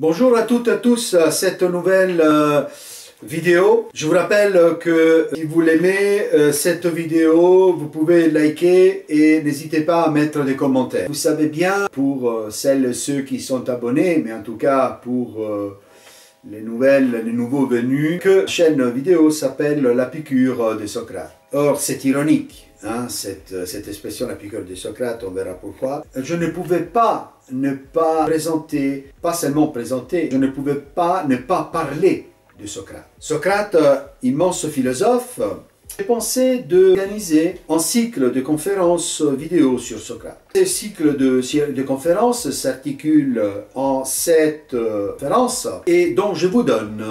Bonjour à toutes et à tous à cette nouvelle vidéo. Je vous rappelle que si vous l'aimez, cette vidéo, vous pouvez liker et n'hésitez pas à mettre des commentaires. Vous savez bien, pour celles et ceux qui sont abonnés, mais en tout cas pour les nouveaux venus, que la chaîne vidéo s'appelle La piqûre de Socrate. Or, c'est ironique, hein, cette expression, la piqûre de Socrate, on verra pourquoi. Je ne pouvais pas ne pas présenter, pas seulement présenter, je ne pouvais pas ne pas parler de Socrate. Socrate, immense philosophe, j'ai pensé d'organiser un cycle de conférences vidéo sur Socrate. Ce cycle de conférences s'articule en 7 conférences et dont je vous donne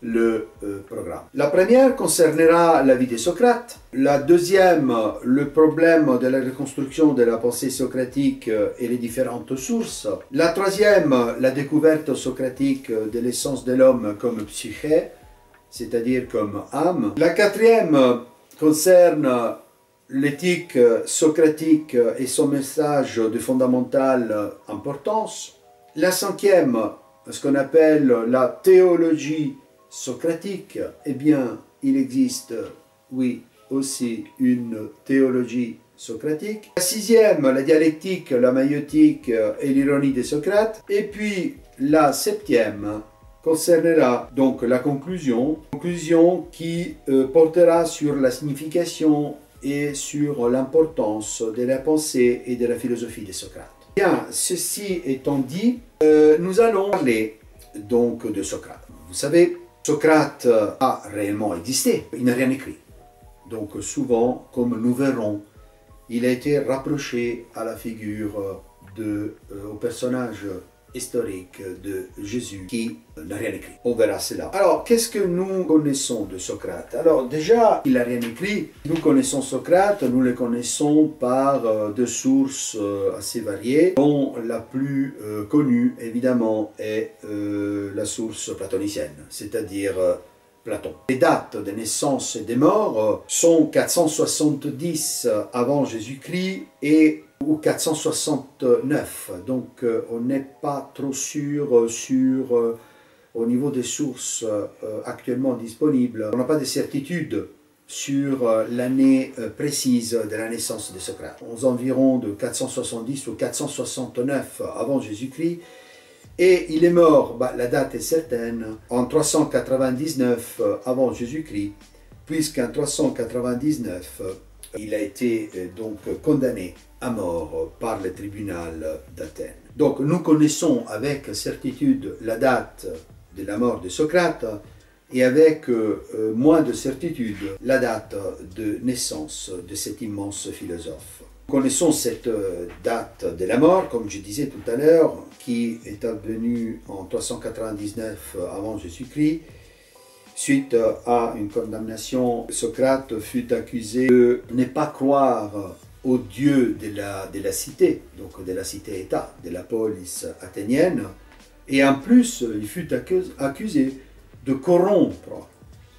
le programme. La première concernera la vie de Socrate, la deuxième, le problème de la reconstruction de la pensée socratique et les différentes sources, la troisième, la découverte socratique de l'essence de l'homme comme psyché, c'est-à-dire comme âme, la quatrième concerne l'éthique socratique et son message de fondamentale importance, la cinquième, ce qu'on appelle la théologie socratique, eh bien, il existe, oui, aussi une théologie socratique. La sixième, la dialectique, la maïeutique et l'ironie de Socrate. Et puis, la septième concernera donc la conclusion qui portera sur la signification et sur l'importance de la pensée et de la philosophie de Socrate. Bien, ceci étant dit, nous allons parler donc de Socrate. Vous savez, Socrate a réellement existé, il n'a rien écrit. Donc souvent, comme nous verrons, il a été rapproché à la figure au personnage historique de Jésus qui n'a rien écrit. On verra cela. Alors, qu'est-ce que nous connaissons de Socrate? Alors déjà, il n'a rien écrit. Nous connaissons Socrate, nous le connaissons par deux sources assez variées, dont la plus connue, évidemment, est la source platonicienne, c'est-à-dire Platon. Les dates de naissance et de mort sont 470 avant Jésus-Christ ou 469. Donc on n'est pas trop sûr au niveau des sources actuellement disponibles. On n'a pas de certitude sur l'année précise de la naissance de Socrate. Aux environs de 470 ou 469 avant Jésus-Christ. Et il est mort, la date est certaine, en 399 avant Jésus-Christ, puisqu'en 399, il a été donc condamné à mort par le tribunal d'Athènes. Donc nous connaissons avec certitude la date de la mort de Socrate et avec moins de certitude la date de naissance de cet immense philosophe. Nous connaissons cette date de la mort, comme je disais tout à l'heure, qui est advenue en 399 avant Jésus-Christ. Suite à une condamnation, Socrate fut accusé de ne pas croire au dieu de la cité, donc de la cité-État, de la polis athénienne. Et en plus, il fut accusé de corrompre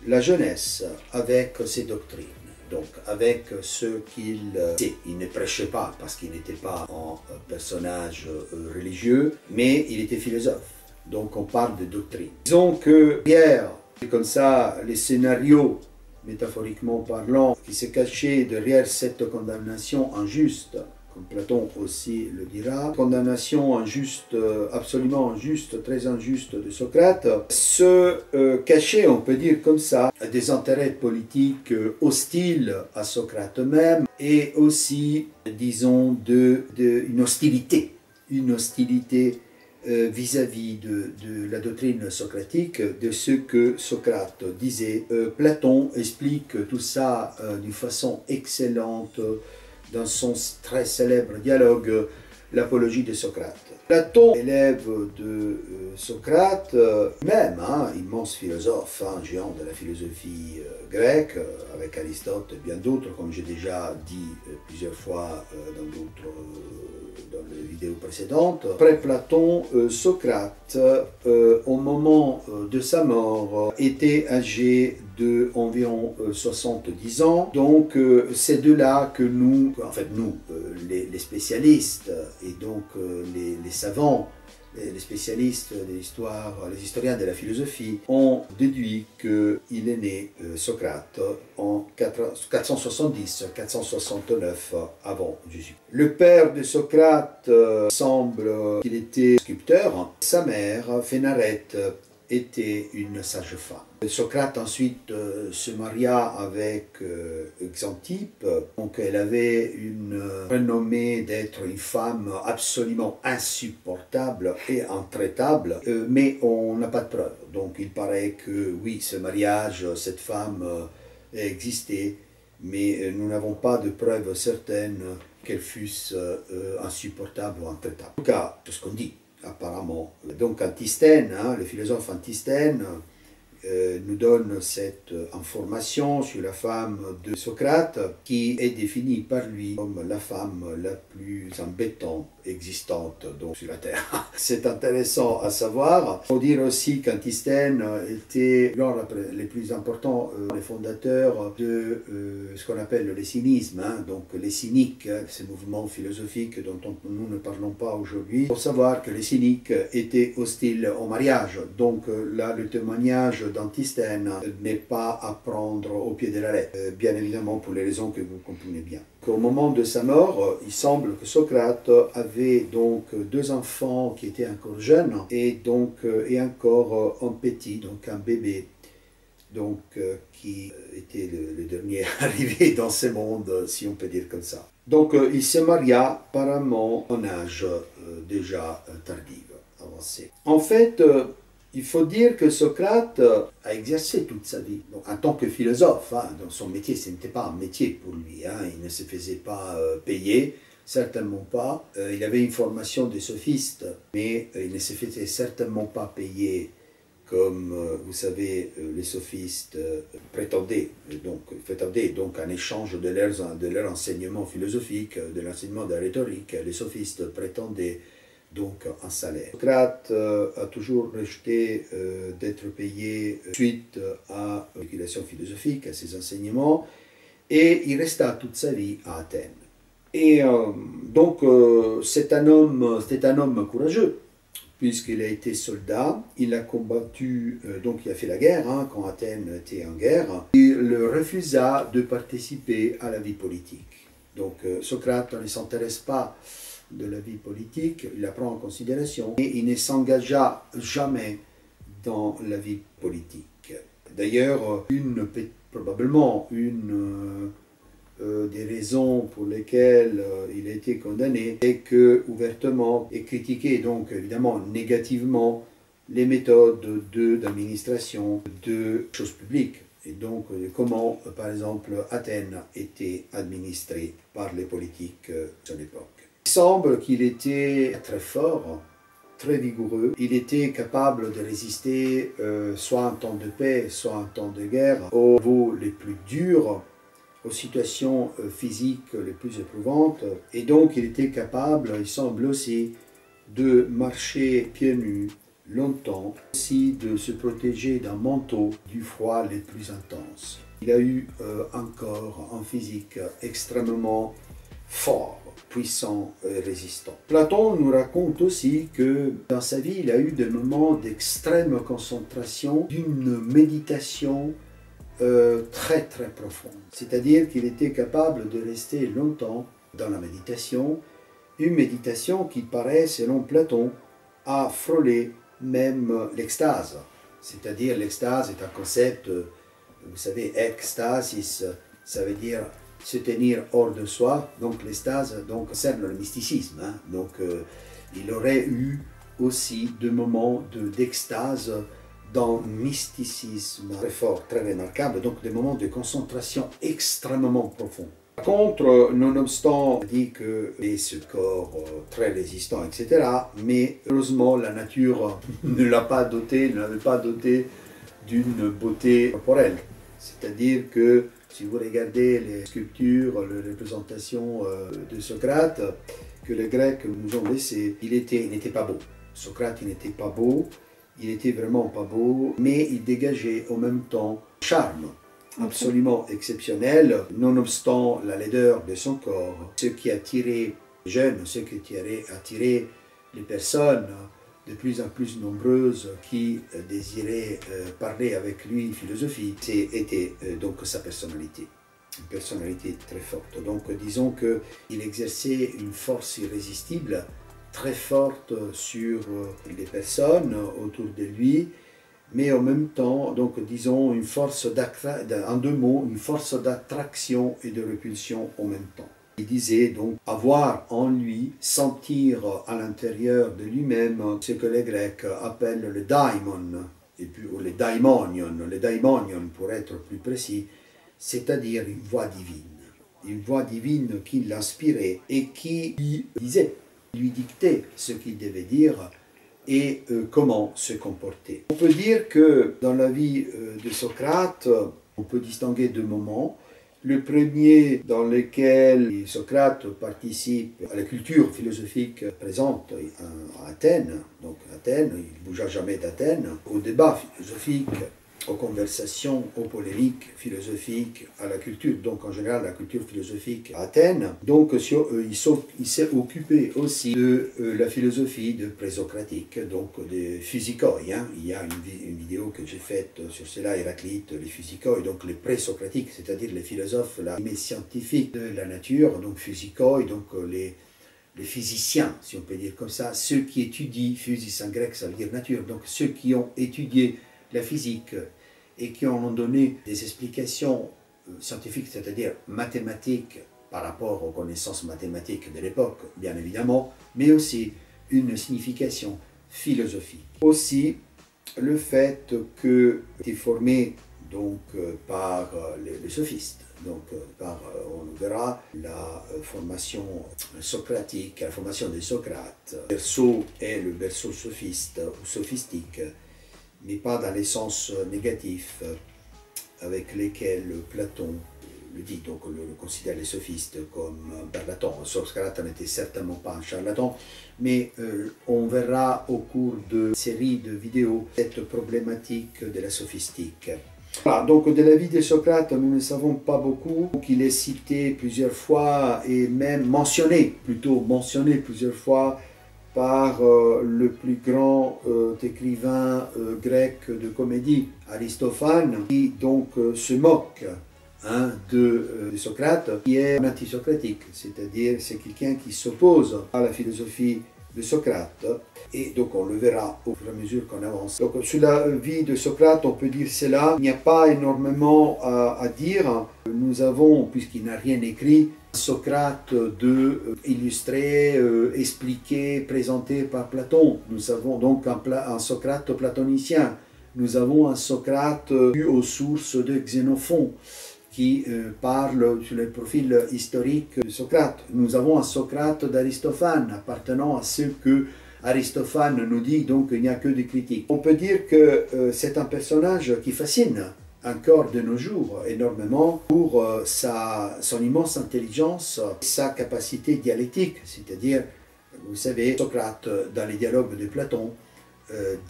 la jeunesse avec ses doctrines. Donc avec ce qu'il sait. Il ne prêchait pas parce qu'il n'était pas un personnage religieux, mais il était philosophe. Donc on parle de doctrine. Disons que derrière, comme ça, les scénarios, métaphoriquement parlant, qui se cachaient derrière cette condamnation injuste, comme Platon aussi le dira, condamnation injuste, absolument injuste, très injuste de Socrate, se cachait, on peut dire comme ça, des intérêts politiques hostiles à Socrate même, et aussi, disons, une hostilité vis-à-vis de la doctrine socratique, de ce que Socrate disait. Platon explique tout ça d'une façon excellente, dans son très célèbre dialogue, l'apologie de Socrate. Platon, élève de Socrate, même, immense philosophe, géant de la philosophie grecque, avec Aristote et bien d'autres, comme j'ai déjà dit plusieurs fois dans les vidéos précédentes. Après Platon, Socrate, au moment de sa mort, était âgé d'environ 70 ans. Donc c'est de là que nous, en fait nous, les spécialistes et donc les savants, les spécialistes de l'histoire, les historiens de la philosophie ont déduit qu'il est né Socrate en 470-469 avant Jésus. Le père de Socrate semble qu'il était sculpteur. Sa mère, Phénarète, était une sage-femme. Socrate ensuite se maria avec Xanthippe, donc elle avait une renommée d'être une femme absolument insupportable et intraitable, mais on n'a pas de preuves. Donc il paraît que oui, ce mariage, cette femme existait, mais nous n'avons pas de preuves certaines qu'elle fût insupportable ou intraitable. En tout cas, c'est ce qu'on dit. Apparemment. Donc Antisthène, le philosophe Antisthène, nous donne cette information sur la femme de Socrate qui est définie par lui comme la femme la plus embêtante existante donc, sur la Terre. C'est intéressant à savoir. Il faut dire aussi qu'Antisthène était l'un des plus importants, les fondateurs de ce qu'on appelle le cynisme, donc les cyniques, ces mouvements philosophiques dont nous ne parlons pas aujourd'hui. Il faut savoir que les cyniques étaient hostiles au mariage, donc là le témoignage d'Antisthène n'est pas à prendre au pied de la lettre, bien évidemment pour les raisons que vous comprenez bien. Au moment de sa mort, il semble que Socrate avait donc 2 enfants qui étaient encore jeunes et donc et encore un petit, donc un bébé, donc qui était le dernier arrivé dans ce monde, si on peut dire comme ça. Donc il se maria apparemment en âge déjà tardif, avancé. En fait, il faut dire que Socrate a exercé toute sa vie. Donc, en tant que philosophe, dans son métier, ce n'était pas un métier pour lui. Il ne se faisait pas payer, certainement pas. Il avait une formation de sophiste, mais il ne se faisait certainement pas payer comme, vous savez, les sophistes prétendaient donc en échange de leur enseignement philosophique, de l'enseignement de la rhétorique, les sophistes prétendaient donc un salaire. Socrate a toujours rejeté d'être payé suite à l'éducation philosophique, à ses enseignements, et il resta toute sa vie à Athènes. Et donc c'était un homme courageux, puisqu'il a été soldat, il a combattu, donc il a fait la guerre, quand Athènes était en guerre, il refusa de participer à la vie politique. Donc Socrate ne s'intéresse pas de la vie politique, il la prend en considération et il ne s'engagea jamais dans la vie politique. D'ailleurs, probablement une des raisons pour lesquelles il a été condamné est que ouvertement et critiqué donc évidemment négativement les méthodes d'administration de choses publiques et donc comment par exemple Athènes était administrée par les politiques de son époque. Il semble qu'il était très fort, très vigoureux. Il était capable de résister soit en temps de paix, soit en temps de guerre, aux niveaux les plus durs, aux situations physiques les plus éprouvantes. Et donc il était capable, il semble aussi, de marcher pieds nus longtemps, aussi de se protéger d'un manteau du froid les plus intenses. Il a eu un corps, un physique extrêmement fort, puissant et résistant. Platon nous raconte aussi que dans sa vie, il a eu des moments d'extrême concentration, d'une méditation très très profonde. C'est-à-dire qu'il était capable de rester longtemps dans la méditation, une méditation qui paraît, selon Platon, à frôler même l'extase. C'est-à-dire l'extase est un concept, vous savez, extasis, ça veut dire se tenir hors de soi, donc l'extase concerne le mysticisme. Donc il aurait eu aussi des moments d'extase dans le mysticisme très fort, très remarquable, donc des moments de concentration extrêmement profonds. Par contre, nonobstant, on dit que ce corps très résistant, etc., mais heureusement la nature ne l'avait pas doté d'une beauté corporelle. C'est-à-dire que si vous regardez les sculptures, les représentations de Socrate, que les Grecs nous ont laissées, il n'était pas beau. Socrate, il n'était pas beau, Il était vraiment pas beau, mais il dégageait en même temps un charme absolument exceptionnel, nonobstant la laideur de son corps. Ce qui attirait les jeunes, ce qui attirait les personnes de plus en plus nombreuses qui désiraient parler avec lui philosophie, c'était donc sa personnalité. Une personnalité très forte. Donc disons qu'il exerçait une force irrésistible, très forte sur les personnes autour de lui, mais en même temps, donc disons, une force en deux mots, une force d'attraction et de répulsion en même temps. Il disait donc avoir en lui, sentir à l'intérieur de lui-même ce que les Grecs appellent le daimon, et puis, ou le daimonion pour être plus précis, c'est-à-dire une voix divine qui l'inspirait et qui lui disait, lui dictait ce qu'il devait dire et comment se comporter. On peut dire que dans la vie de Socrate, on peut distinguer deux moments. Le premier dans lequel Socrate participe à la culture philosophique présente à Athènes, donc Athènes, il ne bougea jamais d'Athènes, au débat philosophique, aux conversations, aux polémiques philosophiques, à la culture, donc en général la culture philosophique à Athènes. Donc il s'est occupé aussi de la philosophie de présocratique, donc des physicoi. Hein. Il y a une vidéo que j'ai faite sur cela, Héraclite, les physicoi, donc les présocratiques, c'est-à-dire les philosophes, les scientifiques de la nature, donc physicoi, donc les physiciens, si on peut dire comme ça, ceux qui étudient, physis en grec ça veut dire nature, donc ceux qui ont étudié la physique et qui ont donné des explications scientifiques, c'est-à-dire mathématiques par rapport aux connaissances mathématiques de l'époque, bien évidemment, mais aussi une signification philosophique. Aussi, le fait qu'il était formé donc, par les sophistes, donc on verra la formation socratique, la formation de Socrate. Le berceau est le berceau sophiste ou sophistique, mais pas dans les sens négatifs avec lesquels Platon le dit. Donc on le considère les sophistes comme un charlatan. Socrate n'était certainement pas un charlatan, mais on verra au cours de séries de vidéos cette problématique de la sophistique. Voilà, donc de la vie de Socrate, nous ne savons pas beaucoup. Il est cité plusieurs fois et même mentionné plusieurs fois par le plus grand écrivain grec de comédie, Aristophane, qui donc se moque de Socrate, qui est un antisocratique, c'est-à-dire c'est quelqu'un qui s'oppose à la philosophie de Socrate, et donc on le verra au fur et à mesure qu'on avance. Donc sur la vie de Socrate, on peut dire cela, il n'y a pas énormément à dire. Nous avons, puisqu'il n'a rien écrit, Socrate illustré, expliqué, présenté par Platon. Nous avons donc un Socrate platonicien. Nous avons un Socrate dû aux sources de Xénophon, qui parle sur le profil historique de Socrate. Nous avons un Socrate d'Aristophane, appartenant à ce que Aristophane nous dit, donc il n'y a que des critiques. On peut dire que c'est un personnage qui fascine encore de nos jours énormément pour son immense intelligence, sa capacité dialectique, c'est-à-dire, vous savez, Socrate, dans les dialogues de Platon,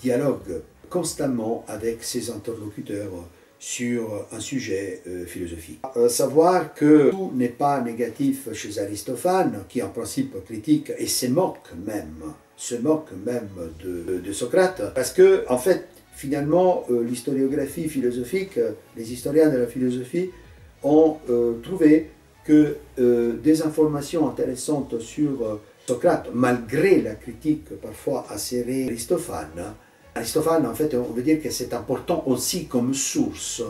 dialogue constamment avec ses interlocuteurs sur un sujet philosophique. Savoir que tout n'est pas négatif chez Aristophane, qui en principe critique et se moque même de Socrate, parce que, en fait, finalement, l'historiographie philosophique, les historiens de la philosophie ont trouvé que des informations intéressantes sur Socrate, malgré la critique parfois acérée d'Aristophane. Aristophane, en fait, on veut dire que c'est important aussi comme source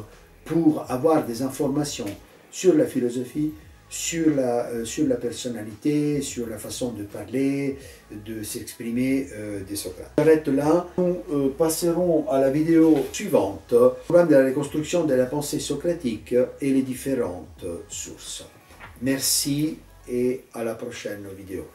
pour avoir des informations sur la philosophie, sur la personnalité, sur la façon de parler, de s'exprimer de Socrate. J'arrête là. Nous passerons à la vidéo suivante, le programme de la reconstruction de la pensée socratique et les différentes sources. Merci et à la prochaine vidéo.